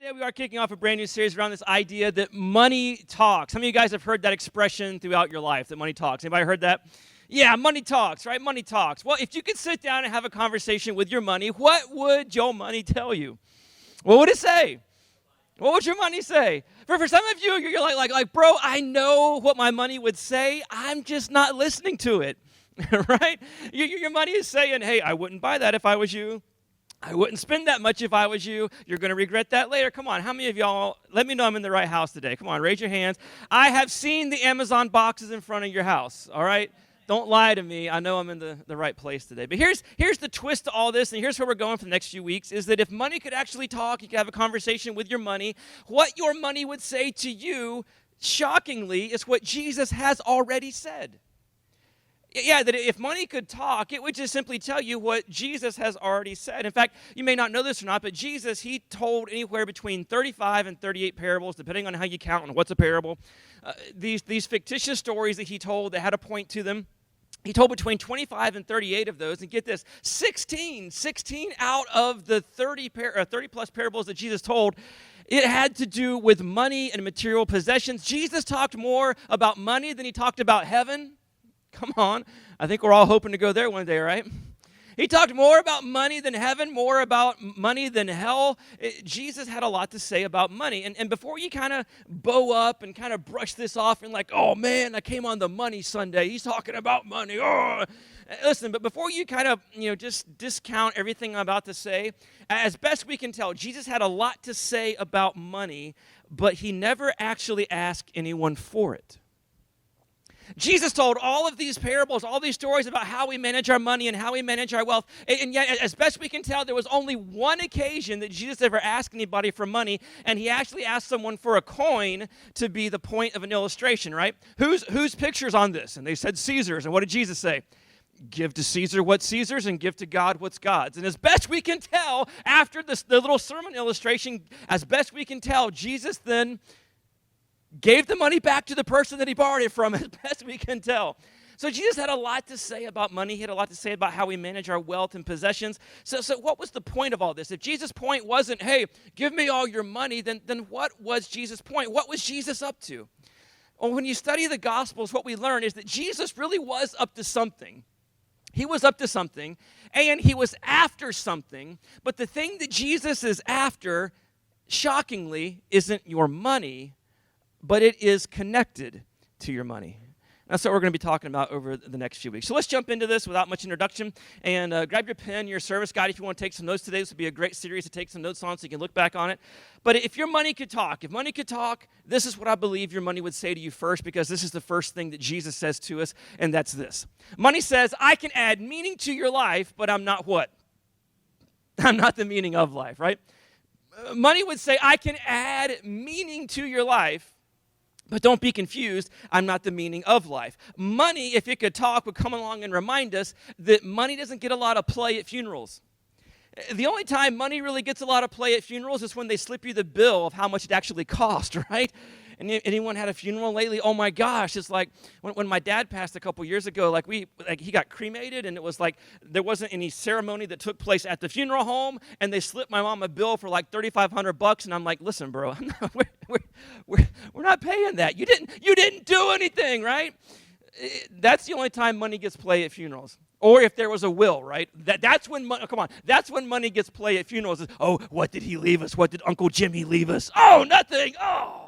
Today we are kicking off a brand new series around this idea that money talks. Some of you guys have heard that expression throughout your life, that money talks. Anybody heard that? Yeah, money talks, right? Money talks. Well, if you could sit down and have a conversation with your money, what would your money tell you? What would it say? What would your money say? For some of you, you're like, bro, I know what my money would say. I'm just not listening to it, right? Your money is saying, hey, I wouldn't buy that if I was you. I wouldn't spend that much if I was you. You're going to regret that later. Come on, how many of y'all, let me know I'm in the right house today. Come on, raise your hands. I have seen the Amazon boxes in front of your house, all right? Don't lie to me. I know I'm in the right place today. But here's the twist to all this, and here's where we're going for the next few weeks, is that if money could actually talk, you could have a conversation with your money, what your money would say to you, shockingly, is what Jesus has already said. Yeah, that if money could talk, it would just simply tell you what Jesus has already said. In fact, you may not know this or not, but Jesus, he told anywhere between 35 and 38 parables, depending on how you count and what's a parable. These fictitious stories that he told that had a point to them. He told between 25 and 38 of those, and get this, 16 out of the 30-plus parables that Jesus told, it had to do with money and material possessions. Jesus talked more about money than he talked about heaven. Come on. I think we're all hoping to go there one day, right? He talked more about money than heaven, more about money than hell. Jesus had a lot to say about money. And before you kind of bow up and kind of brush this off and like, oh, man, I came on the money Sunday. He's talking about money. Oh. Listen, but before you kind of, just discount everything I'm about to say, as best we can tell, Jesus had a lot to say about money, but he never actually asked anyone for it. Jesus told all of these parables, all these stories about how we manage our money and how we manage our wealth. And yet, as best we can tell, there was only one occasion that Jesus ever asked anybody for money, and he actually asked someone for a coin to be the point of an illustration, right? Whose picture's on this? And they said Caesar's. And what did Jesus say? Give to Caesar what's Caesar's and give to God what's God's. And as best we can tell, after the little sermon illustration, as best we can tell, Jesus then gave the money back to the person that he borrowed it from, as best we can tell. So Jesus had a lot to say about money. He had a lot to say about how we manage our wealth and possessions. So what was the point of all this? If Jesus' point wasn't, hey, give me all your money, then what was Jesus' point? What was Jesus up to? Well, when you study the Gospels, what we learn is that Jesus really was up to something. He was up to something, and he was after something. But the thing that Jesus is after, shockingly, isn't your money, but it is connected to your money. That's what we're going to be talking about over the next few weeks. So let's jump into this without much introduction, and grab your pen, your service guide if you want to take some notes today. This would be a great series to take some notes on so you can look back on it. But if your money could talk, this is what I believe your money would say to you first, because this is the first thing that Jesus says to us, and that's this. Money says, I can add meaning to your life, but I'm not what? I'm not the meaning of life, right? Money would say, I can add meaning to your life, but don't be confused, I'm not the meaning of life. Money, if it could talk, would come along and remind us that money doesn't get a lot of play at funerals. The only time money really gets a lot of play at funerals is when they slip you the bill of how much it actually cost, right? And anyone had a funeral lately? Oh my gosh, it's like when my dad passed a couple years ago, he got cremated, and it was like there wasn't any ceremony that took place at the funeral home, and they slipped my mom a bill for like $3,500, and I'm like, listen, bro, we're not paying that. You didn't do anything, right? That's the only time money gets play at funerals. Or if there was a will, right? That's when money gets play at funerals. Oh, what did he leave us? What did Uncle Jimmy leave us? Oh, nothing. Oh,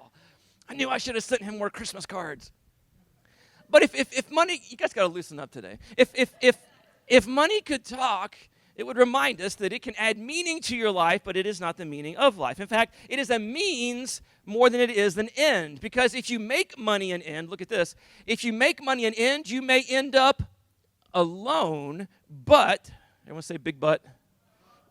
I knew I should have sent him more Christmas cards. But if money, you guys got to loosen up today. If money could talk, it would remind us that it can add meaning to your life, but it is not the meaning of life. In fact, it is a means more than it is an end. Because if you make money an end, look at this. If you make money an end, you may end up alone, but, everyone say big but?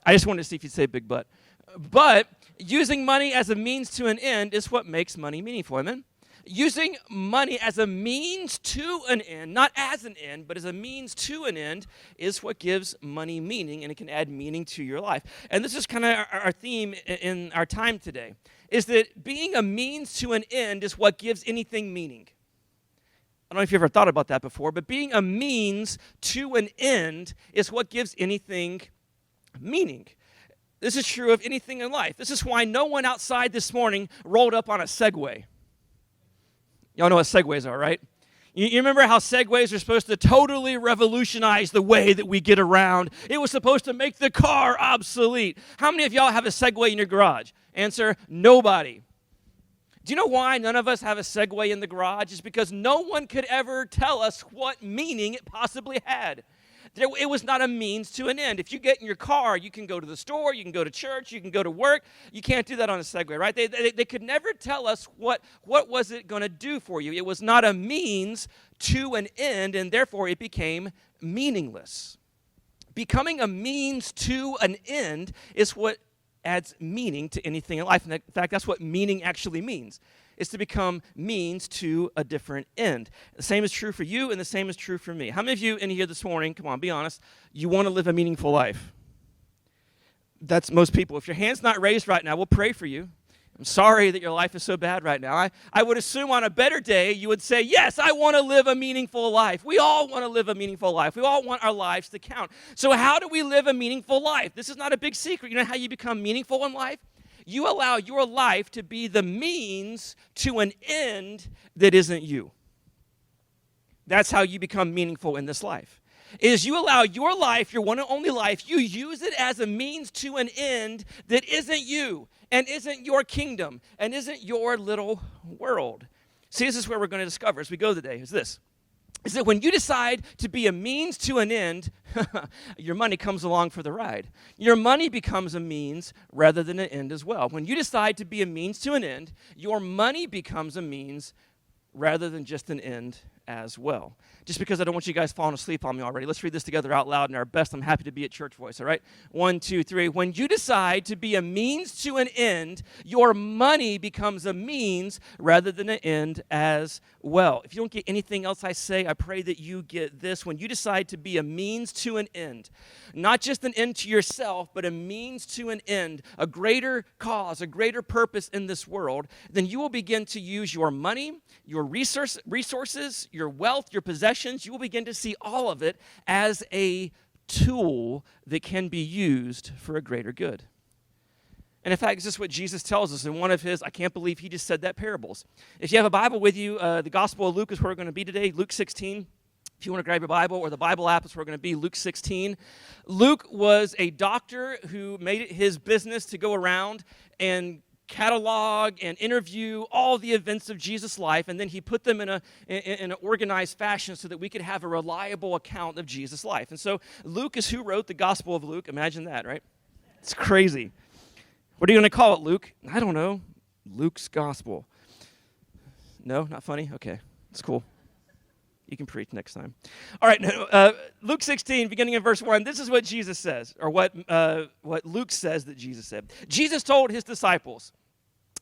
I just wanted to see if you'd say big but. But using money as a means to an end is what makes money meaningful, amen? Using money as a means to an end, not as an end, but as a means to an end, is what gives money meaning, and it can add meaning to your life. And this is kind of our theme in our time today, is that being a means to an end is what gives anything meaning. I don't know if you've ever thought about that before, but being a means to an end is what gives anything meaning. This is true of anything in life. This is why no one outside this morning rolled up on a Segway. Y'all know what Segways are, right? You remember how Segways are supposed to totally revolutionize the way that we get around? It was supposed to make the car obsolete. How many of y'all have a Segway in your garage? Answer, nobody. Do you know why none of us have a Segway in the garage? It's because no one could ever tell us what meaning it possibly had. It was not a means to an end. If you get in your car, you can go to the store, you can go to church, you can go to work. You can't do that on a Segway, right? They could never tell us what was it going to do for you. It was not a means to an end, and therefore it became meaningless. Becoming a means to an end is what adds meaning to anything in life. In fact, that's what meaning actually means. Is to become means to a different end. The same is true for you, and the same is true for me. How many of you in here this morning, come on, be honest, you want to live a meaningful life? That's most people. If your hand's not raised right now, we'll pray for you. I'm sorry that your life is so bad right now. I would assume on a better day, you would say, yes, I want to live a meaningful life. We all want to live a meaningful life. We all want our lives to count. So how do we live a meaningful life? This is not a big secret. You know how you become meaningful in life? You allow your life to be the means to an end that isn't you. That's how you become meaningful in this life. Is you allow your life, your one and only life, you use it as a means to an end that isn't you and isn't your kingdom and isn't your little world. See, this is where we're going to discover as we go today, is this. Is that when you decide to be a means to an end, your money comes along for the ride. Your money becomes a means rather than an end as well. When you decide to be a means to an end, your money becomes a means rather than just an end as well. Just because I don't want you guys falling asleep on me already, let's read this together out loud in our best. I'm happy to be at Church Voice, all right? 1, 2, 3. When you decide to be a means to an end, your money becomes a means rather than an end as well. If you don't get anything else I say, I pray that you get this. When you decide to be a means to an end, not just an end to yourself, but a means to an end, a greater cause, a greater purpose in this world, then you will begin to use your money, your resources, your wealth, your possessions. You will begin to see all of it as a tool that can be used for a greater good. And in fact, this is what Jesus tells us in one of his, I can't believe he just said that, parables. If you have a Bible with you, the Gospel of Luke is where we're going to be today, Luke 16. If you want to grab your Bible or the Bible app, is where we're going to be, Luke 16. Luke was a doctor who made it his business to go around and catalog and interview all the events of Jesus' life, and then he put them in an organized fashion so that we could have a reliable account of Jesus' life. And so Luke is who wrote the Gospel of Luke. Imagine that, right? It's crazy. What are you going to call it, Luke? I don't know. Luke's Gospel. No, not funny? Okay, it's cool. You can preach next time. All right, Luke 16, beginning in verse 1, this is what Jesus says, or what Luke says that Jesus said. Jesus told his disciples,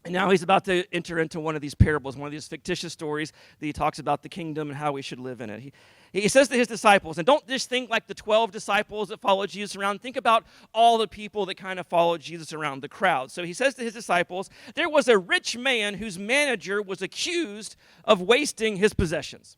and now he's about to enter into one of these parables, one of these fictitious stories that he talks about the kingdom and how we should live in it. He says to his disciples, and don't just think like the 12 disciples that followed Jesus around. Think about all the people that kind of followed Jesus around, the crowd. So he says to his disciples, there was a rich man whose manager was accused of wasting his possessions.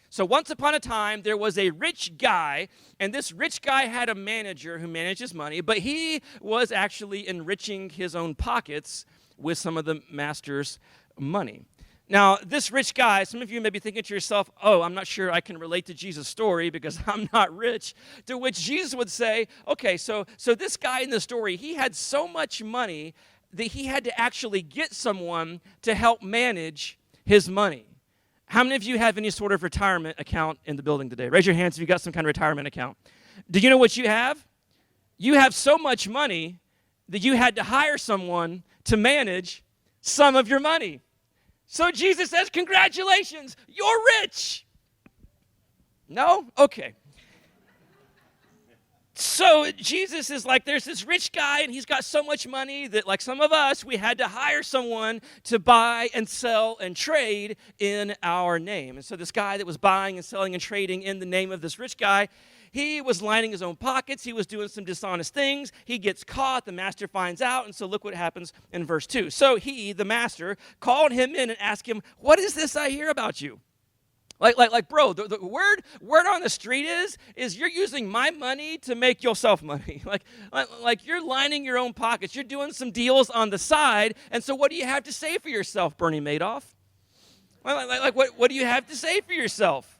So once upon a time, there was a rich guy, and this rich guy had a manager who managed his money, but he was actually enriching his own pockets with some of the master's money. Now, this rich guy, some of you may be thinking to yourself, oh, I'm not sure I can relate to Jesus' story because I'm not rich, to which Jesus would say, okay, so this guy in the story, he had so much money that he had to actually get someone to help manage his money. How many of you have any sort of retirement account in the building today? Raise your hands if you got some kind of retirement account. Do you know what you have? You have so much money that you had to hire someone to manage some of your money. So Jesus says, congratulations, you're rich. No? Okay. So Jesus is like, there's this rich guy, and he's got so much money that, like some of us, we had to hire someone to buy and sell and trade in our name. And so this guy that was buying and selling and trading in the name of this rich guy, he was lining his own pockets. He was doing some dishonest things. He gets caught. The master finds out. And so look what happens in verse 2. So he, the master, called him in and asked him, what is this I hear about you? Bro, the word on the street is you're using my money to make yourself money. Like you're lining your own pockets. You're doing some deals on the side. And so what do you have to say for yourself, Bernie Madoff? What do you have to say for yourself?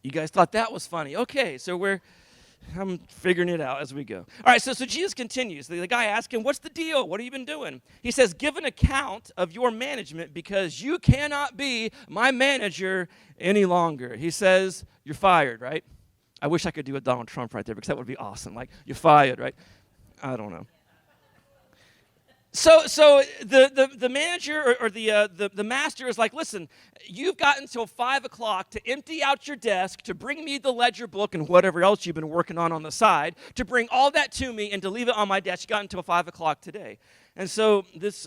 You guys thought that was funny. Okay, so I'm figuring it out as we go. All right, so Jesus continues. The guy asks him, what's the deal? What have you been doing? He says, give an account of your management because you cannot be my manager any longer. He says, you're fired, right? I wish I could do a Donald Trump right there because that would be awesome. Like, you're fired, right? I don't know. So the manager or the master is like, listen, you've got until 5 o'clock to empty out your desk, to bring me the ledger book and whatever else you've been working on the side, to bring all that to me and to leave it on my desk. You got until 5 o'clock today. And so this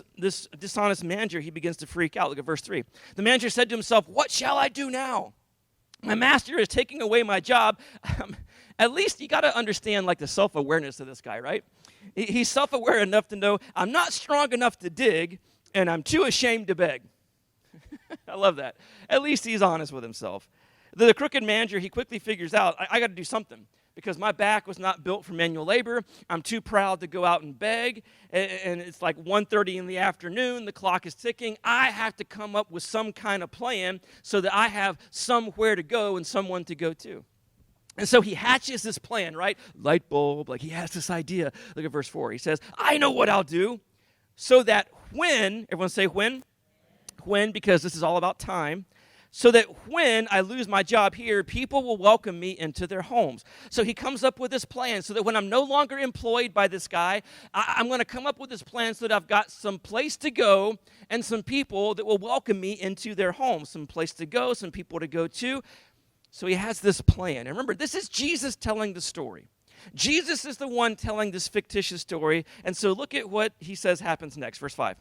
dishonest manager, he begins to freak out. Look at verse 3. The manager said to himself, what shall I do now? My master is taking away my job. At least you got to understand like the self-awareness of this guy, right? He's self-aware enough to know I'm not strong enough to dig, and I'm too ashamed to beg. I love that. At least he's honest with himself. The crooked manager, he quickly figures out, I got to do something because my back was not built for manual labor. I'm too proud to go out and beg, and it's like 1:30 in the afternoon. The clock is ticking. I have to come up with some kind of plan so that I have somewhere to go and someone to go to. And so he hatches this plan, right? Light bulb, like he has this idea. Look at verse 4. He says, I know what I'll do so that when, everyone say when, because this is all about time, so that when I lose my job here, people will welcome me into their homes. So he comes up with this plan so that when I'm no longer employed by this guy, I'm going to come up with this plan so that I've got some place to go and some people that will welcome me into their homes. Some place to go, some people to go to. So he has this plan. And remember, this is Jesus telling the story. Jesus is the one telling this fictitious story. And so look at what he says happens next. Verse 5.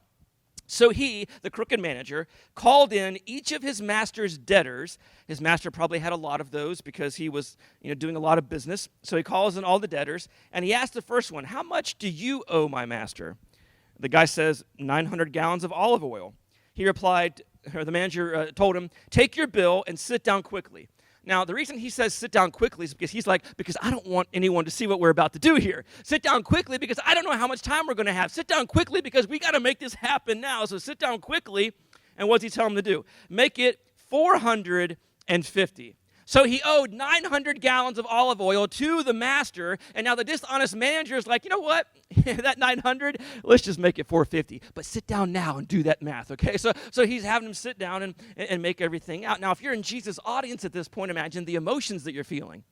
So he, the crooked manager, called in each of his master's debtors. His master probably had a lot of those because he was doing a lot of business. So he calls in all the debtors. And he asked the first one, how much do you owe my master? The guy says, 900 gallons of olive oil. He replied, or the manager told him, take your bill and sit down quickly. Now, the reason he says sit down quickly is because he's like, because I don't want anyone to see what we're about to do here. Sit down quickly because I don't know how much time we're going to have. Sit down quickly because we got to make this happen now. So sit down quickly. And what does he tell him to do? Make it 450. So he owed 900 gallons of olive oil to the master, and now the dishonest manager is like, you know what? That 900, let's just make it 450. But sit down now and do that math, okay? So he's having him sit down and make everything out. Now, if you're in Jesus' audience at this point, imagine the emotions that you're feeling.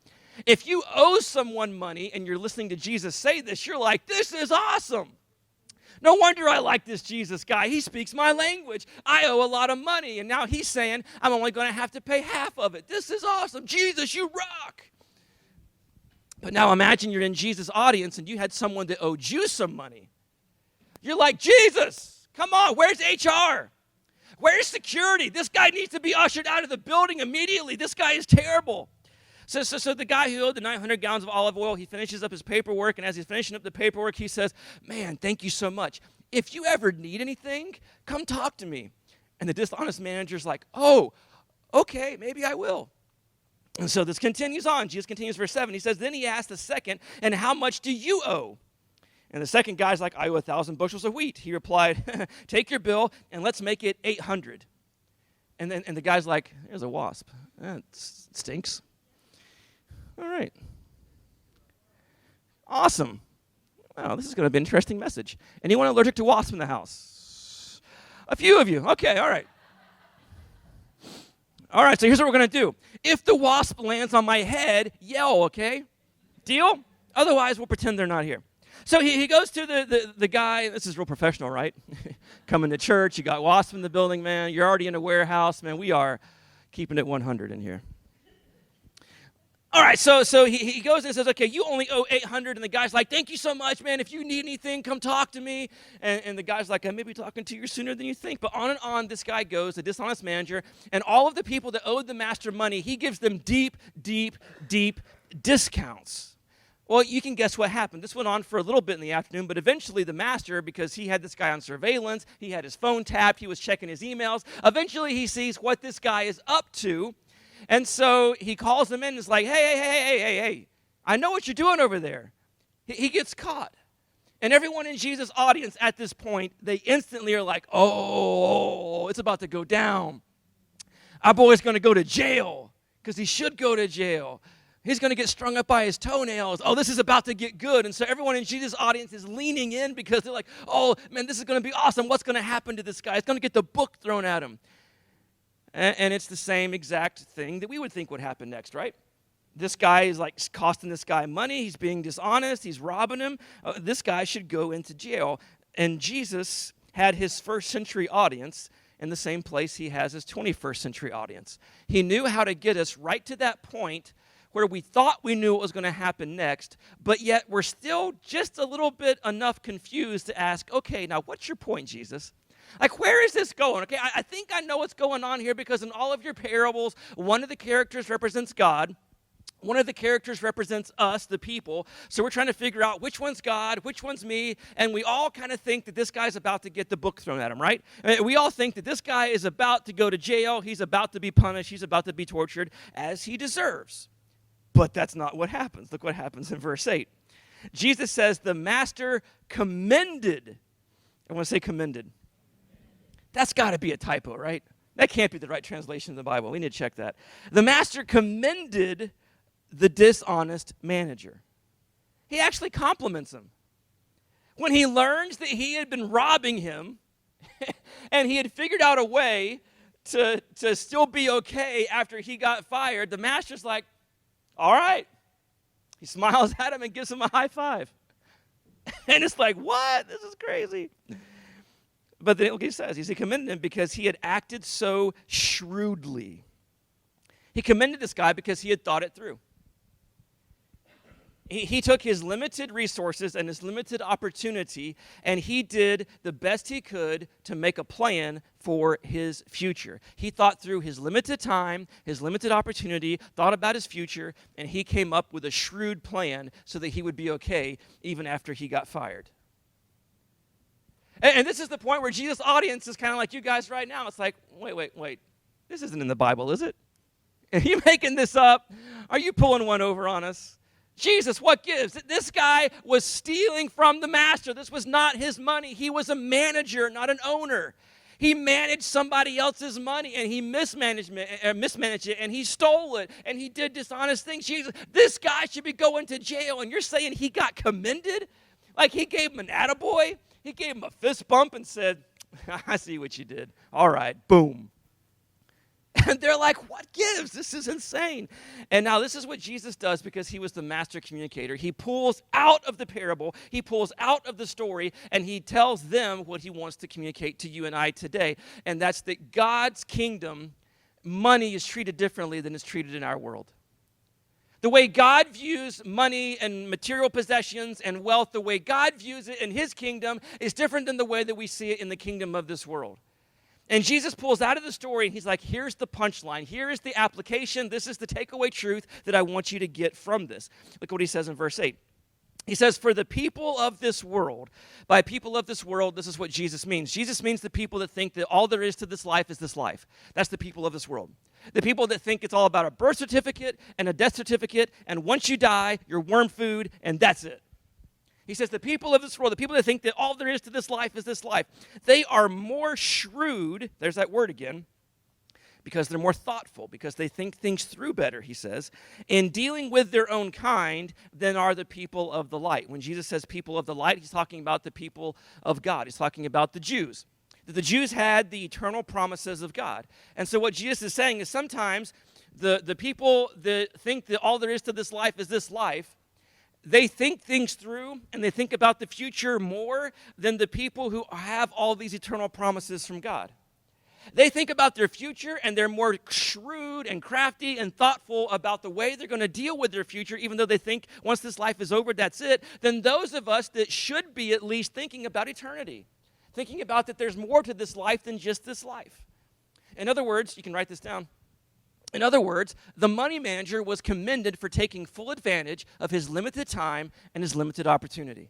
If you owe someone money and you're listening to Jesus say this, you're like, this is awesome. No wonder I like this Jesus guy. He speaks my language. I owe a lot of money, and now he's saying I'm only going to have to pay half of it. This is awesome. Jesus, you rock. But now imagine you're in Jesus' audience, and you had someone that owed you some money. You're like, Jesus, come on, where's HR? Where's security? This guy needs to be ushered out of the building immediately. This guy is terrible. So the guy who owed the 900 gallons of olive oil, he finishes up his paperwork, and as he's finishing up the paperwork, he says, man, thank you so much. If you ever need anything, come talk to me. And the dishonest manager's like, oh, okay, maybe I will. And so this continues on. Jesus continues, verse 7. He says, then he asked the second, and how much do you owe? And the second guy's like, I owe 1,000 bushels of wheat. He replied, take your bill, and let's make it 800. And the guy's like, there's a wasp. It stinks. All right. Awesome. Wow, this is going to be an interesting message. Anyone allergic to wasps in the house? A few of you. Okay, all right. All right, so here's what we're going to do. If the wasp lands on my head, yell, okay? Deal? Otherwise, we'll pretend they're not here. So he goes to the guy. This is real professional, right? Coming to church, you got wasps in the building, man. You're already in a warehouse, man. We are keeping it 100 in here. All right, so he goes and says, okay, you only owe 800, and the guy's like, thank you so much, man. If you need anything, come talk to me. And the guy's like, I may be talking to you sooner than you think. But on and on this guy goes, the dishonest manager, and all of the people that owed the master money, he gives them deep, deep, deep discounts. Well, you can guess what happened. This went on for a little bit in the afternoon, but eventually the master, because he had this guy on surveillance, he had his phone tapped, he was checking his emails. Eventually he sees what this guy is up to, and so he calls him in and is like, hey, I know what you're doing over there. He gets caught. And everyone in Jesus' audience at this point, they instantly are like, oh, it's about to go down. Our boy's going to go to jail because he should go to jail. He's going to get strung up by his toenails. Oh, this is about to get good. And so everyone in Jesus' audience is leaning in because they're like, oh, man, this is going to be awesome. What's going to happen to this guy? He's going to get the book thrown at him. And it's the same exact thing that we would think would happen next, right? This guy is like costing this guy money. He's being dishonest. He's robbing him. This guy should go into jail. And Jesus had his first century audience in the same place he has his 21st century audience. He knew how to get us right to that point where we thought we knew what was going to happen next, but yet we're still just a little bit enough confused to ask, okay, now what's your point, Jesus? Like, where is this going? Okay, I think I know what's going on here because in all of your parables, one of the characters represents God. One of the characters represents us, the people. So we're trying to figure out which one's God, which one's me, and we all kind of think that this guy's about to get the book thrown at him, right? We all think that this guy is about to go to jail. He's about to be punished. He's about to be tortured as he deserves. But that's not what happens. Look what happens in verse 8. Jesus says, the master commended. I want to say commended. That's got to be a typo, right? That can't be the right translation of the Bible. We need to check that. The master commended the dishonest manager. He actually compliments him. When he learns that he had been robbing him and he had figured out a way to still be okay after he got fired, the master's like, all right. He smiles at him and gives him a high five. And it's like, what? This is crazy. But then look what he says. He commended him because he had acted so shrewdly. He commended this guy because he had thought it through. He took his limited resources and his limited opportunity, and he did the best he could to make a plan for his future. He thought through his limited time, his limited opportunity, thought about his future, and he came up with a shrewd plan so that he would be okay even after he got fired. And this is the point where Jesus' audience is kind of like you guys right now. It's like, wait. This isn't in the Bible, is it? Are you making this up? Are you pulling one over on us? Jesus, what gives? This guy was stealing from the master. This was not his money. He was a manager, not an owner. He managed somebody else's money, and he mismanaged it, and he stole it, and he did dishonest things. Jesus, this guy should be going to jail, and you're saying he got commended? Like he gave him an attaboy? He gave him a fist bump and said, I see what you did. All right, boom. And they're like, what gives? This is insane. And now this is what Jesus does because he was the master communicator. He pulls out of the parable, he pulls out of the story, and he tells them what he wants to communicate to you and I today. And that's that God's kingdom, money is treated differently than it's treated in our world. The way God views money and material possessions and wealth, the way God views it in his kingdom is different than the way that we see it in the kingdom of this world. And Jesus pulls out of the story, and he's like, here's the punchline. Here is the application. This is the takeaway truth that I want you to get from this. Look what he says in verse 8. He says, for the people of this world, by people of this world, this is what Jesus means. Jesus means the people that think that all there is to this life is this life. That's the people of this world. The people that think it's all about a birth certificate and a death certificate, and once you die, you're worm food, and that's it. He says the people of this world, the people that think that all there is to this life is this life, they are more shrewd, there's that word again, because they're more thoughtful, because they think things through better, he says, in dealing with their own kind than are the people of the light. When Jesus says people of the light, he's talking about the people of God. He's talking about the Jews. The Jews had the eternal promises of God. And so what Jesus is saying is sometimes the people that think that all there is to this life is this life, they think things through and they think about the future more than the people who have all these eternal promises from God. They think about their future and they're more shrewd and crafty and thoughtful about the way they're going to deal with their future, even though they think once this life is over, that's it, than those of us that should be at least thinking about eternity, thinking about that there's more to this life than just this life. In other words, you can write this down. In other words, the money manager was commended for taking full advantage of his limited time and his limited opportunity.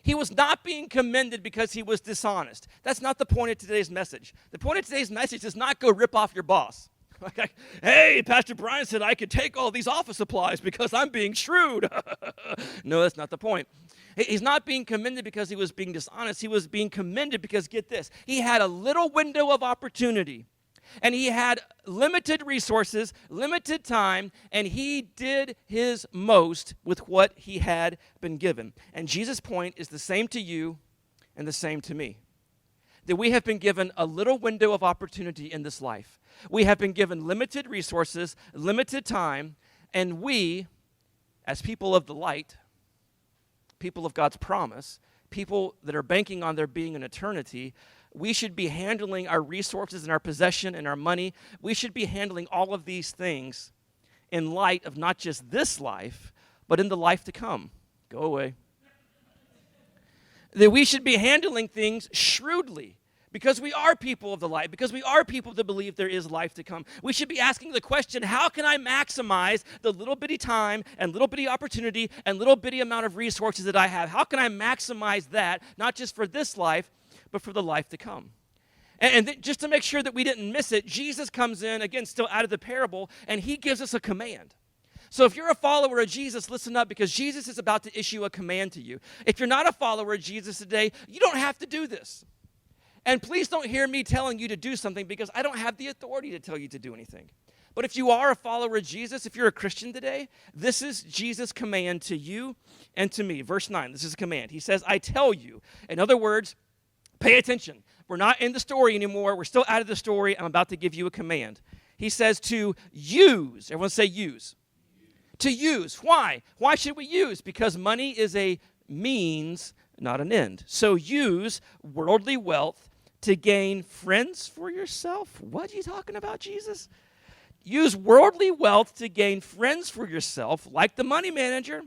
He was not being commended because he was dishonest. That's not the point of today's message. The point of today's message is not go rip off your boss. Like, hey, Pastor Brian said I could take all these office supplies because I'm being shrewd. No, that's not the point. He's not being commended because he was being dishonest. He was being commended because, get this, he had a little window of opportunity. And he had limited resources, limited time, and he did his most with what he had been given. And Jesus' point is the same to you and the same to me. That we have been given a little window of opportunity in this life. We have been given limited resources, limited time, and we, as people of the light, people of God's promise, people that are banking on there being an eternity, we should be handling our resources and our possession and our money. We should be handling all of these things in light of not just this life, but in the life to come. Go away. That we should be handling things shrewdly because we are people of the light, because we are people that believe there is life to come. We should be asking the question, how can I maximize the little bitty time and little bitty opportunity and little bitty amount of resources that I have? How can I maximize that, not just for this life, but for the life to come? And just to make sure that we didn't miss it, Jesus comes in, again, still out of the parable, and he gives us a command. So if you're a follower of Jesus, listen up, because Jesus is about to issue a command to you. If you're not a follower of Jesus today, you don't have to do this. And please don't hear me telling you to do something, because I don't have the authority to tell you to do anything. But if you are a follower of Jesus, if you're a Christian today, this is Jesus' command to you and to me. Verse 9, this is a command. He says, I tell you. In other words, pay attention. We're not in the story anymore. We're still out of the story. I'm about to give you a command. He says to use. Everyone say use. To use. Why? Why should we use? Because money is a means, not an end. So use worldly wealth to gain friends for yourself. What are you talking about, Jesus? Use worldly wealth to gain friends for yourself, like the money manager,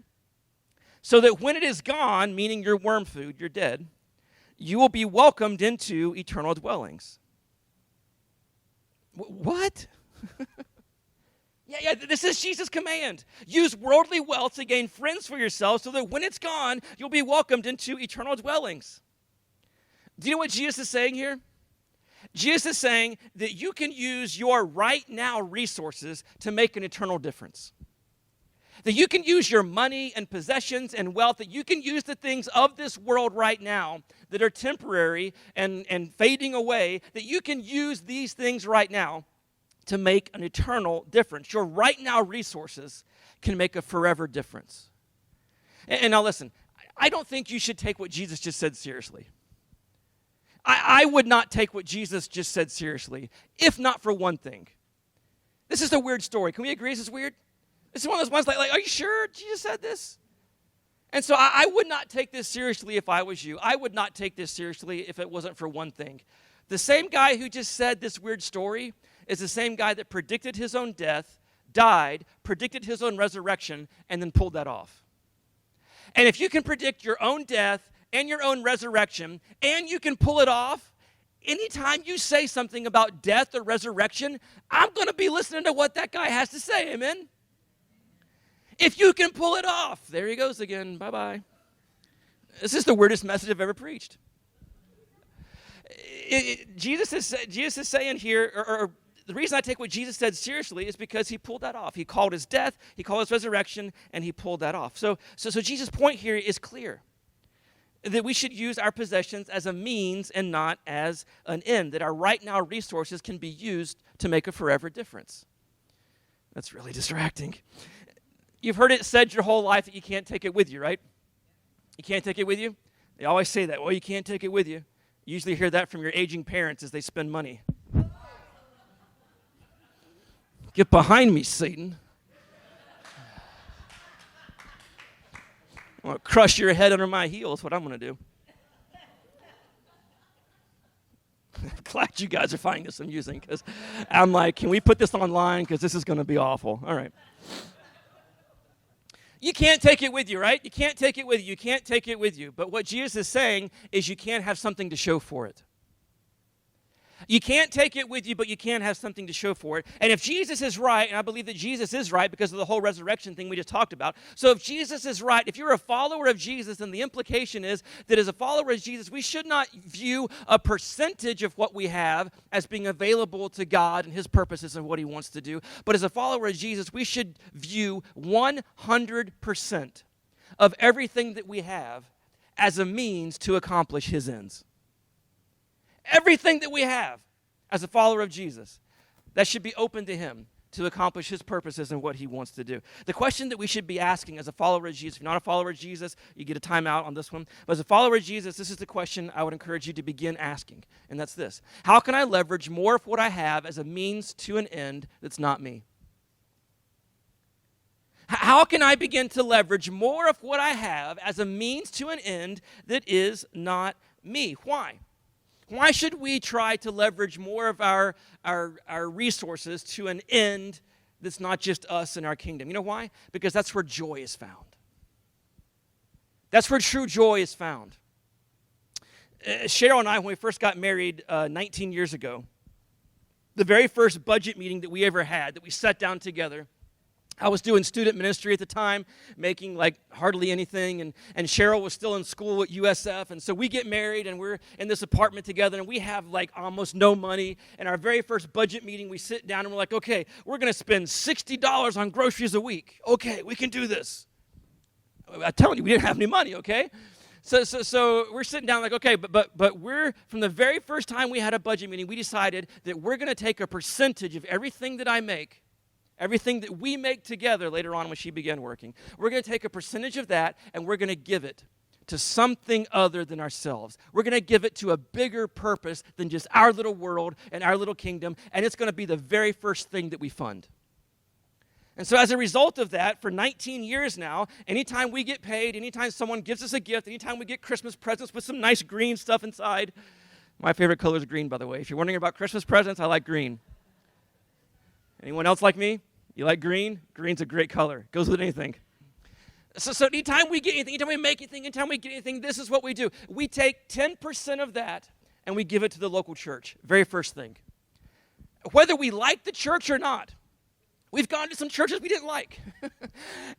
so that when it is gone, meaning your worm food, you're dead, you will be welcomed into eternal dwellings. What? Yeah, this is Jesus' command. Use worldly wealth to gain friends for yourself so that when it's gone, you'll be welcomed into eternal dwellings. Do you know what Jesus is saying here? Jesus is saying that you can use your right now resources to make an eternal difference. That you can use your money and possessions and wealth, that you can use the things of this world right now that are temporary and fading away, that you can use these things right now to make an eternal difference. Your right now resources can make a forever difference. And now listen, I don't think you should take what Jesus just said seriously. I would not take what Jesus just said seriously, if not for one thing. This is a weird story. Can we agree this is weird? This is one of those ones like, are you sure Jesus said this? And so I would not take this seriously if I was you. I would not take this seriously if it wasn't for one thing. The same guy who just said this weird story is the same guy that predicted his own death, died, predicted his own resurrection, and then pulled that off. And if you can predict your own death and your own resurrection, and you can pull it off, anytime you say something about death or resurrection, I'm going to be listening to what that guy has to say, amen? If you can pull it off, there he goes again, bye-bye. This is the weirdest message I've ever preached. Jesus is saying here, or the reason I take what Jesus said seriously is because he pulled that off. He called his death, he called his resurrection, and he pulled that off. So Jesus' point here is clear. That we should use our possessions as a means and not as an end. That our right now resources can be used to make a forever difference. That's really distracting. You've heard it said your whole life that you can't take it with you, right? You can't take it with you? They always say that. Well, you can't take it with you. You usually hear that from your aging parents as they spend money. Get behind me, Satan. I'm going to crush your head under my heel is what I'm going to do. Glad you guys are finding this amusing because I'm like, can we put this online because this is going to be awful. All right. You can't take it with you, right? You can't take it with you. You can't take it with you. But what Jesus is saying is you can't have something to show for it. You can't take it with you, but you can have something to show for it. And if Jesus is right, and I believe that Jesus is right because of the whole resurrection thing we just talked about. So if Jesus is right, if you're a follower of Jesus, then the implication is that as a follower of Jesus, we should not view a percentage of what we have as being available to God and his purposes and what he wants to do. But as a follower of Jesus, we should view 100% of everything that we have as a means to accomplish his ends. Everything that we have as a follower of Jesus, that should be open to him to accomplish his purposes and what he wants to do. The question that we should be asking as a follower of Jesus, if you're not a follower of Jesus, you get a timeout on this one. But as a follower of Jesus, this is the question I would encourage you to begin asking, and that's this. How can I leverage more of what I have as a means to an end that's not me? How can I begin to leverage more of what I have as a means to an end that is not me? Why? Why should we try to leverage more of our resources to an end that's not just us and our kingdom? You know why? Because that's where joy is found. That's where true joy is found. Cheryl and I, when we first got married 19 years ago, the very first budget meeting that we ever had, that we sat down together, I was doing student ministry at the time, making like hardly anything, and Cheryl was still in school at USF, and so we get married, and we're in this apartment together, and we have like almost no money, and our very first budget meeting, we sit down, and we're like, okay, we're going to spend $60 on groceries a week. Okay, we can do this. I'm telling you, we didn't have any money, okay? So we're sitting down like, okay, but we're, from the very first time we had a budget meeting, we decided that we're going to take a percentage of everything that I make, everything that we make together later on when she began working. We're going to take a percentage of that, and we're going to give it to something other than ourselves. We're going to give it to a bigger purpose than just our little world and our little kingdom, and it's going to be the very first thing that we fund. And so as a result of that, for 19 years now, anytime we get paid, anytime someone gives us a gift, anytime we get Christmas presents with some nice green stuff inside, my favorite color is green, by the way. If you're wondering about Christmas presents, I like green. Anyone else like me? You like green? Green's a great color. Goes with anything. So anytime we get anything, anytime we make anything, anytime we get anything, this is what we do. We take 10% of that and we give it to the local church. Very first thing. Whether we like the church or not, we've gone to some churches we didn't like.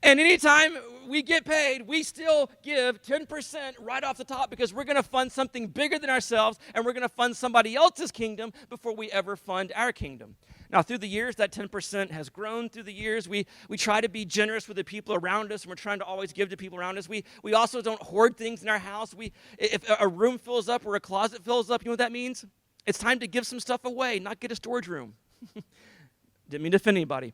And anytime we get paid, we still give 10% right off the top because we're going to fund something bigger than ourselves, and we're going to fund somebody else's kingdom before we ever fund our kingdom. Now, through the years, that 10% has grown through the years. We try to be generous with the people around us, and we're trying to always give to people around us. We also don't hoard things in our house. If a room fills up or a closet fills up, you know what that means? It's time to give some stuff away, not get a storage room. Didn't mean to offend anybody.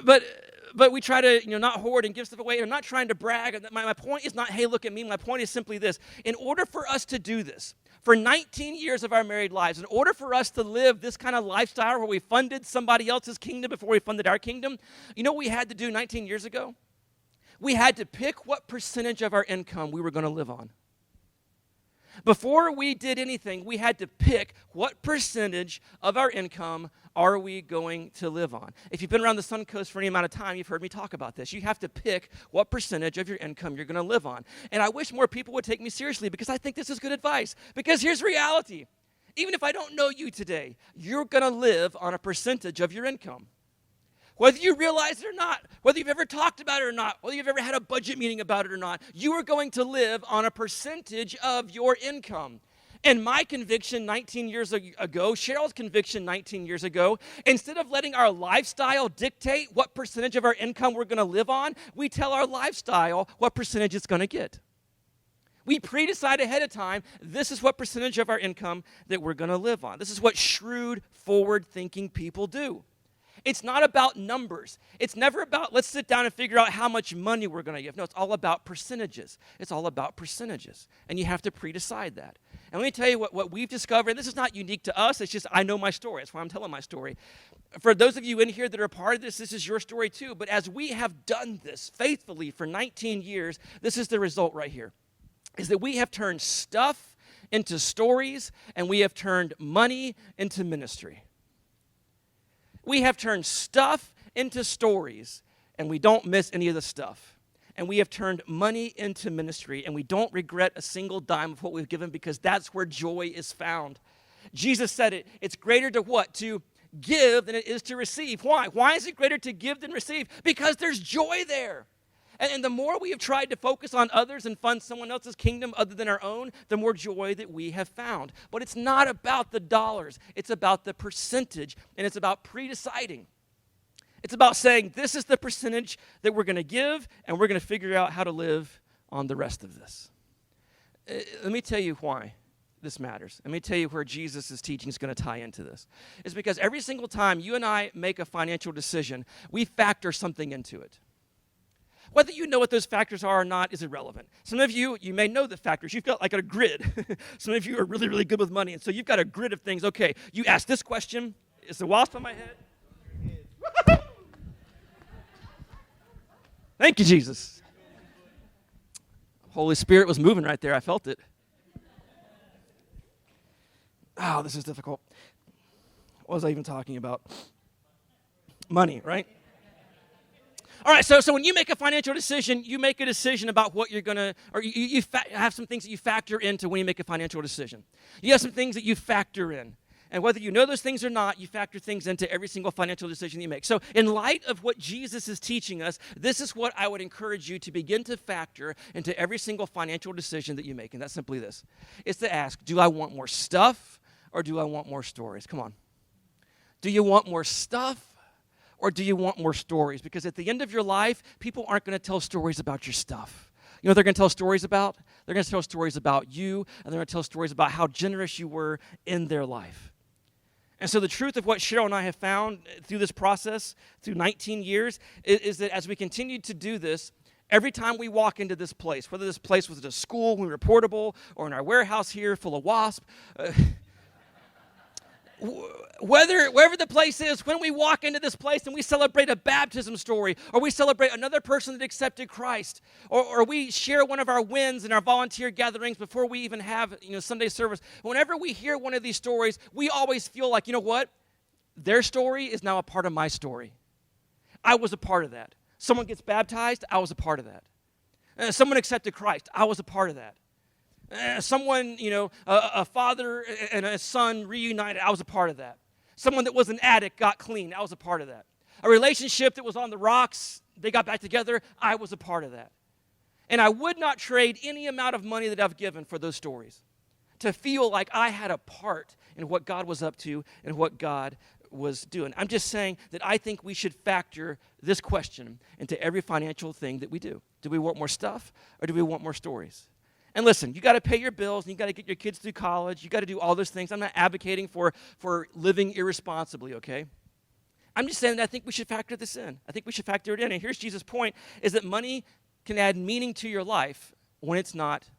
But we try to not hoard and give stuff away. I'm not trying to brag. My point is not, hey, look at me. My point is simply this. In order for us to do this, for 19 years of our married lives, in order for us to live this kind of lifestyle where we funded somebody else's kingdom before we funded our kingdom, you know what we had to do 19 years ago? We had to pick what percentage of our income we were going to live on. Before we did anything, we had to pick what percentage of our income are we going to live on. If you've been around the Suncoast for any amount of time, you've heard me talk about this. You have to pick what percentage of your income you're going to live on. And I wish more people would take me seriously because I think this is good advice. Because here's reality. Even if I don't know you today, you're going to live on a percentage of your income. Whether you realize it or not, whether you've ever talked about it or not, whether you've ever had a budget meeting about it or not, you are going to live on a percentage of your income. And my conviction 19 years ago, Cheryl's conviction 19 years ago, instead of letting our lifestyle dictate what percentage of our income we're going to live on, we tell our lifestyle what percentage it's going to get. We pre-decide ahead of time, this is what percentage of our income that we're going to live on. This is what shrewd, forward-thinking people do. It's not about numbers. It's never about, let's sit down and figure out how much money we're going to give. No, it's all about percentages. It's all about percentages. And you have to pre-decide that. And let me tell you what we've discovered. This is not unique to us. It's just I know my story. That's why I'm telling my story. For those of you in here that are a part of this is your story too. But as we have done this faithfully for 19 years, this is the result right here, is that we have turned stuff into stories, and we have turned money into ministry. We have turned stuff into stories, and we don't miss any of the stuff. And we have turned money into ministry, and we don't regret a single dime of what we've given because that's where joy is found. Jesus said it. It's greater to what? To give than it is to receive. Why? Why is it greater to give than receive? Because there's joy there. And the more we have tried to focus on others and fund someone else's kingdom other than our own, the more joy that we have found. But it's not about the dollars. It's about the percentage, and it's about pre-deciding. It's about saying, this is the percentage that we're going to give, and we're going to figure out how to live on the rest of this. Let me tell you why this matters. Let me tell you where Jesus' teaching is going to tie into this. It's because every single time you and I make a financial decision, we factor something into it. Whether you know what those factors are or not is irrelevant. Some of you may know the factors. You've got like a grid. Some of you are really, really good with money, and so you've got a grid of things. Okay, you ask this question. Is the wasp on my head? Thank you, Jesus. Holy Spirit was moving right there. I felt it. Oh, this is difficult. What was I even talking about? Money, right? All right, so when you make a financial decision, you make a decision about what you're going to, or you have some things that you factor into when you make a financial decision. You have some things that you factor in. And whether you know those things or not, you factor things into every single financial decision you make. So in light of what Jesus is teaching us, this is what I would encourage you to begin to factor into every single financial decision that you make. And that's simply this. It's to ask, do I want more stuff or do I want more stories? Come on. Do you want more stuff? Or do you want more stories? Because at the end of your life, people aren't going to tell stories about your stuff. You know what they're going to tell stories about? They're going to tell stories about you, and they're going to tell stories about how generous you were in their life. And so the truth of what Cheryl and I have found through this process, through 19 years, is that as we continue to do this, every time we walk into this place, whether this place was at a school when we were portable, or in our warehouse here full of wasp, wherever the place is, when we walk into this place and we celebrate a baptism story, or we celebrate another person that accepted Christ, or we share one of our wins in our volunteer gatherings before we even have Sunday service, whenever we hear one of these stories, we always feel like, you know what? Their story is now a part of my story. I was a part of that. Someone gets baptized, I was a part of that. Someone accepted Christ, I was a part of that. Someone, a father and a son reunited, I was a part of that. Someone that was an addict got clean, I was a part of that. A relationship that was on the rocks, they got back together, I was a part of that. And I would not trade any amount of money that I've given for those stories to feel like I had a part in what God was up to and what God was doing. I'm just saying that I think we should factor this question into every financial thing that we do. Do we want more stuff or do we want more stories? And listen, you got to pay your bills, and you got to get your kids through college. You got to do all those things. I'm not advocating for living irresponsibly, okay? I'm just saying that I think we should factor this in. I think we should factor it in. And here's Jesus' point, is that money can add meaning to your life when it's not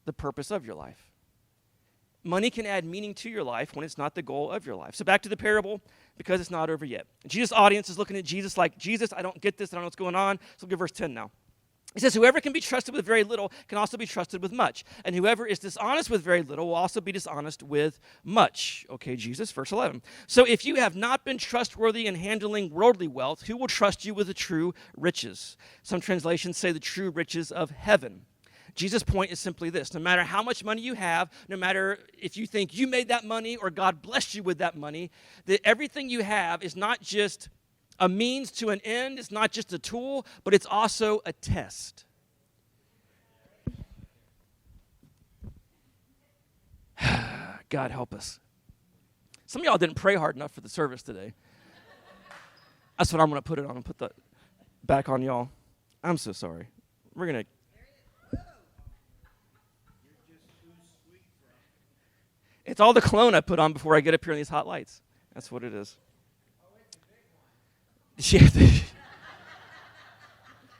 the purpose of your life. Money can add meaning to your life when it's not the goal of your life. So back to the parable, because it's not over yet. Jesus' audience is looking at Jesus like, Jesus, I don't get this. I don't know what's going on. So look at verse 10 now. He says, whoever can be trusted with very little can also be trusted with much. And whoever is dishonest with very little will also be dishonest with much. Okay, Jesus, verse 11. So if you have not been trustworthy in handling worldly wealth, who will trust you with the true riches? Some translations say the true riches of heaven. Jesus' point is simply this. No matter how much money you have, no matter if you think you made that money or God blessed you with that money, that everything you have is not just a means to an end. It's not just a tool, but it's also a test. God help us. Some of y'all didn't pray hard enough for the service today. That's what I'm going to put it on and put that back on y'all. I'm so sorry. We're going to. It's all the cologne I put on before I get up here in these hot lights. That's what it is.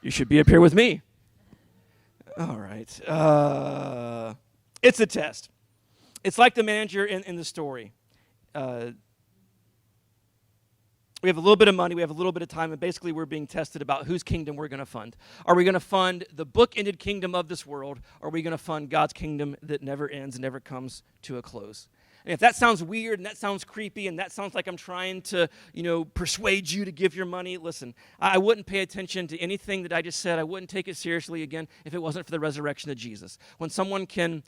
You should be up here with me. All right. It's a test. It's like the manager in the story. We have a little bit of money, we have a little bit of time, and basically we're being tested about whose kingdom we're going to fund. Are we going to fund the book-ended kingdom of this world, or are we going to fund God's kingdom that never ends and never comes to a close? And if that sounds weird and that sounds creepy and that sounds like I'm trying to, persuade you to give your money, listen, I wouldn't pay attention to anything that I just said. I wouldn't take it seriously again if it wasn't for the resurrection of Jesus. When someone can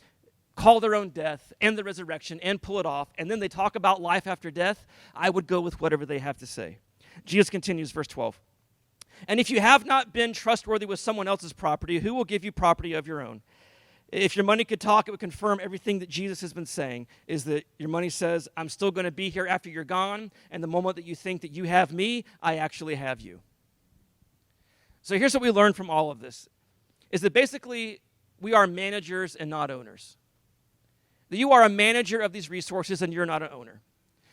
call their own death and the resurrection and pull it off, and then they talk about life after death, I would go with whatever they have to say. Jesus continues, verse 12. And if you have not been trustworthy with someone else's property, who will give you property of your own? If your money could talk, it would confirm everything that Jesus has been saying, is that your money says, I'm still going to be here after you're gone, and the moment that you think that you have me, I actually have you. So here's what we learned from all of this, is that basically we are managers and not owners. That you are a manager of these resources and you're not an owner.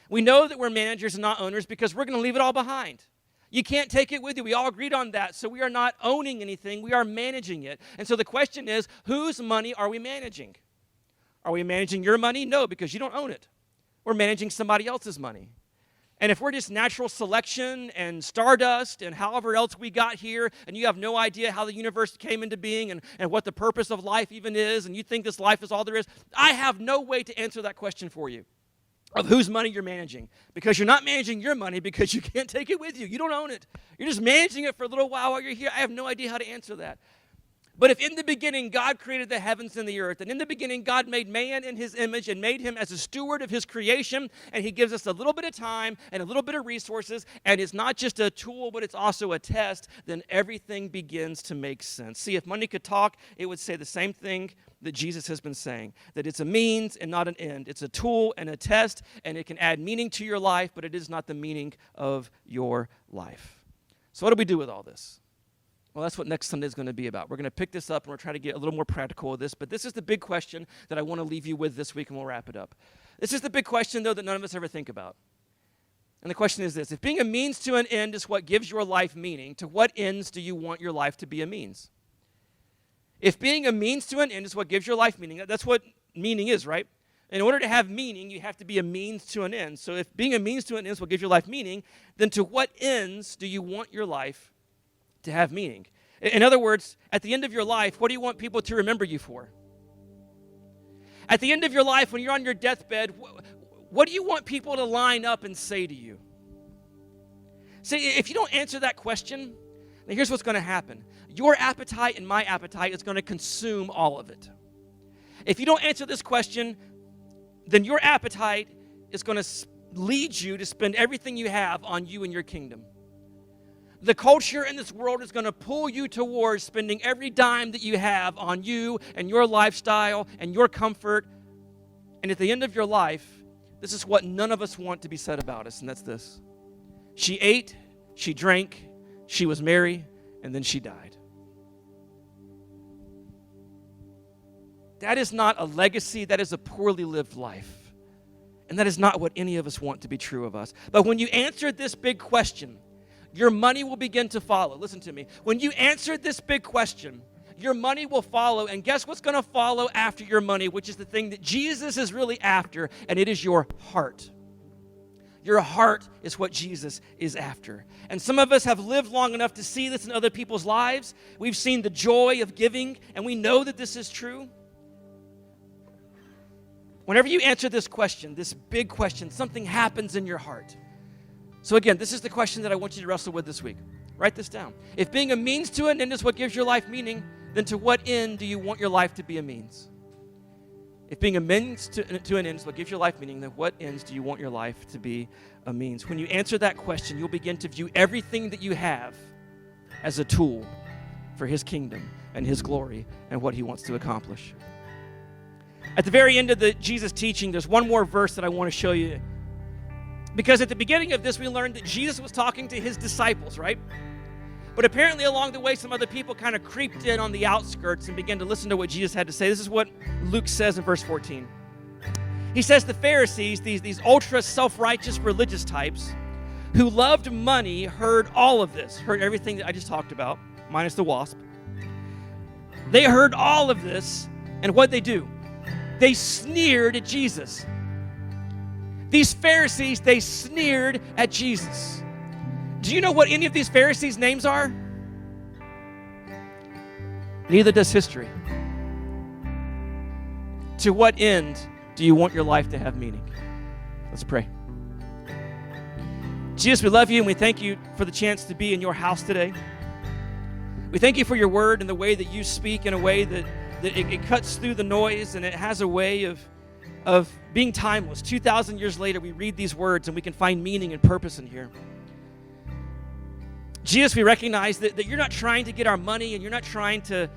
We know that we're managers and not owners because we're going to leave it all behind. You can't take it with you. We all agreed on that. So we are not owning anything. We are managing it. And so the question is, whose money are we managing? Are we managing your money? No, because you don't own it. We're managing somebody else's money. And if we're just natural selection and stardust and however else we got here, and you have no idea how the universe came into being and what the purpose of life even is, and you think this life is all there is, I have no way to answer that question for you of whose money you're managing. Because you're not managing your money because you can't take it with you. You don't own it. You're just managing it for a little while you're here. I have no idea how to answer that. But if in the beginning God created the heavens and the earth, and in the beginning God made man in his image and made him as a steward of his creation, and he gives us a little bit of time and a little bit of resources, and it's not just a tool, but it's also a test, then everything begins to make sense. See, if money could talk, it would say the same thing that Jesus has been saying, that it's a means and not an end. It's a tool and a test, and it can add meaning to your life, but it is not the meaning of your life. So what do we do with all this? Well, that's what next Sunday is going to be about. We're going to pick this up, and we're trying to get a little more practical with this, but this is the big question that I want to leave you with this week, and we'll wrap it up. This is the big question, though, that none of us ever think about. And the question is this: if being a means to an end is what gives your life meaning, to what ends do you want your life to be a means? If being a means to an end is what gives your life meaning, that's what meaning is, right? In order to have meaning, you have to be a means to an end. So if being a means to an end is what gives your life meaning, then to what ends do you want your life to have meaning? In other words, at the end of your life, what do you want people to remember you for? At the end of your life, when you're on your deathbed, what do you want people to line up and say to you? See, if you don't answer that question, then here's what's going to happen. Your appetite and my appetite is going to consume all of it. If you don't answer this question, then your appetite is going to lead you to spend everything you have on you and your kingdom. The culture in this world is going to pull you towards spending every dime that you have on you and your lifestyle and your comfort. And at the end of your life, this is what none of us want to be said about us, and that's this: she ate, she drank, she was merry, and then she died. That is not a legacy. That is a poorly lived life. And that is not what any of us want to be true of us. But when you answer this big question, your money will begin to follow. Listen to me. When you answer this big question, your money will follow. And guess what's going to follow after your money, which is the thing that Jesus is really after, and it is your heart. Your heart is what Jesus is after. And some of us have lived long enough to see this in other people's lives. We've seen the joy of giving, and we know that this is true. Whenever you answer this question, this big question, something happens in your heart. So again, this is the question that I want you to wrestle with this week. Write this down. If being a means to an end is what gives your life meaning, then to what end do you want your life to be a means? If being a means to an end is what gives your life meaning, then what ends do you want your life to be a means? When you answer that question, you'll begin to view everything that you have as a tool for His kingdom and His glory and what He wants to accomplish. At the very end of the Jesus teaching, there's one more verse that I want to show you. Because at the beginning of this, we learned that Jesus was talking to His disciples, right? But apparently along the way, some other people kind of creeped in on the outskirts and began to listen to what Jesus had to say. This is what Luke says in verse 14. He says the Pharisees, these ultra self-righteous religious types who loved money, heard all of this, heard everything that I just talked about, minus the wasp. They heard all of this, and what'd they do? They sneered at Jesus. These Pharisees, they sneered at Jesus. Do you know what any of these Pharisees' names are? Neither does history. To what end do you want your life to have meaning? Let's pray. Jesus, we love you and we thank you for the chance to be in your house today. We thank you for your word and the way that you speak in a way that that it cuts through the noise, and it has a way of being timeless. 2,000 years later, we read these words and we can find meaning and purpose in here. Jesus, we recognize that you're not trying to get our money, and you're not trying to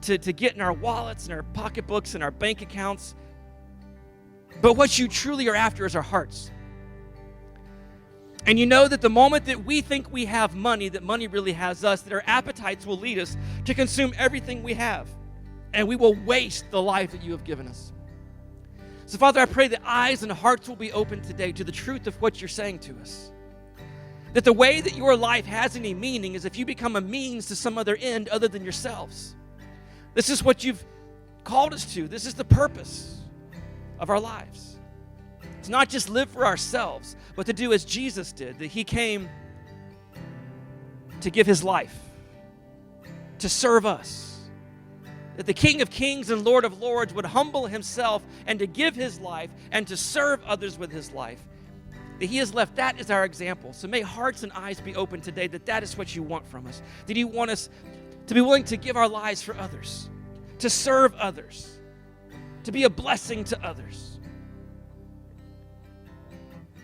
get in our wallets and our pocketbooks and our bank accounts. But what you truly are after is our hearts. And you know that the moment that we think we have money, that money really has us, that our appetites will lead us to consume everything we have. And we will waste the life that you have given us. So, Father, I pray that eyes and hearts will be open today to the truth of what you're saying to us. That the way that your life has any meaning is if you become a means to some other end other than yourselves. This is what you've called us to. This is the purpose of our lives. It's not just live for ourselves, but to do as Jesus did, that he came to give his life, to serve us. That the King of Kings and Lord of Lords would humble himself and to give his life and to serve others with his life. That he has left that as our example. So may hearts and eyes be open today that that is what you want from us. That you want us to be willing to give our lives for others, to serve others, to be a blessing to others.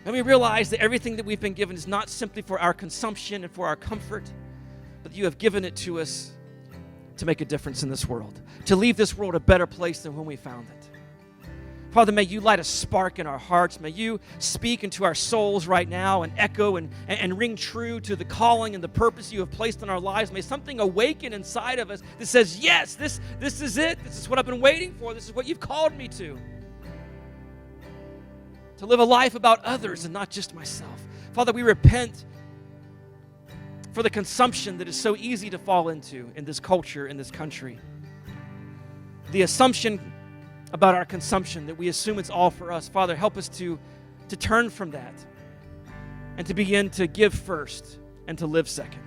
And we realize that everything that we've been given is not simply for our consumption and for our comfort, but you have given it to us to make a difference in this world, to leave this world a better place than when we found it. Father, may you light a spark in our hearts. May you speak into our souls right now and echo and ring true to the calling and the purpose you have placed in our lives. May something awaken inside of us that says, yes, this is it. This is what I've been waiting for. This is what you've called me to. To live a life about others and not just myself. Father, we repent for the consumption that is so easy to fall into in this culture, in this country. The assumption about our consumption, that we assume it's all for us. Father, help us to turn from that and to begin to give first and to live second.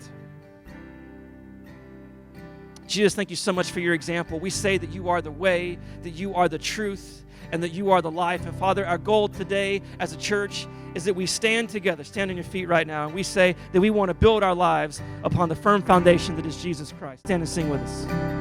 Jesus, thank you so much for your example. We say that you are the way, that you are the truth, and that you are the life. And Father, our goal today as a church is that we stand together, stand on your feet right now, and we say that we want to build our lives upon the firm foundation that is Jesus Christ. Stand and sing with us.